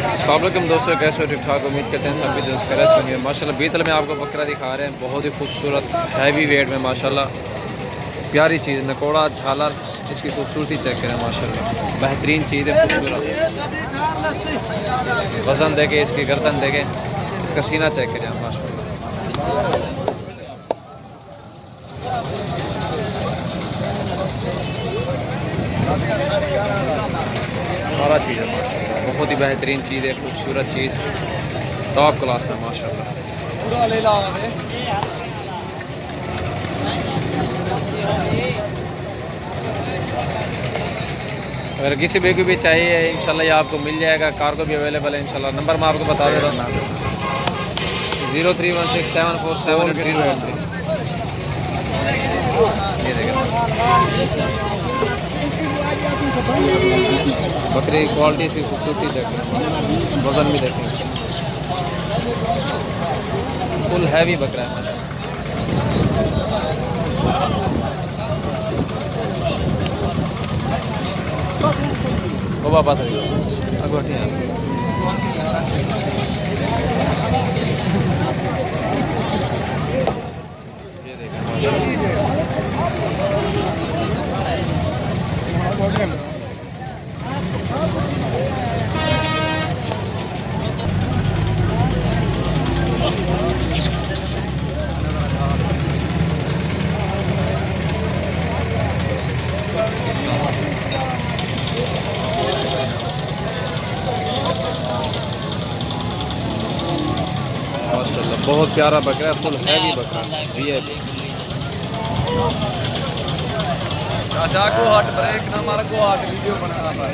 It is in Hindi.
अस्सलाम वालेकुम दोस्तों, कैसे हो? ठीक ठाक, उम्मीद करते हैं सभी दोस्त खैरियत से होंगे। माशाल्लाह बीतल में आपको बकरा दिखा रहे हैं, बहुत ही खूबसूरत हैवी वेट में माशाल्लाह प्यारी चीज़, नकोड़ा झालर, इसकी खूबसूरती चेक करें माशाल्लाह, बेहतरीन चीज़ है, खूबसूरत। वज़न देखें, इसकी गर्दन देखें, इसका सीना चेक करें माशाल्लाह। सारा चीज़ है माशाल्लाह, बहुत ही बेहतरीन चीज़ है, खूबसूरत चीज़, टॉप क्लास में माशाल्लाह। पूरा ले ला अगर किसी भी को भी चाहिए इंशाल्लाह ये आपको मिल जाएगा, कार्गो भी अवेलेबल है इंशाल्लाह। नंबर मैं आपको बता देता हूँ, 0316747803। ये देखें बकरी की क्वालिटी, इसकी खूबसूरती चेक करें, वजन भी देखें, फुल हैवी बकरा है माशाल्लाह। वो वापस अगोटी है। ये देखें माशाल्लाह, बहुत प्यारा बकरा है, फुल हैवी बकरा ये। चाचा को हट ब्रेक ना मार को हट वीडियो बना रहा है।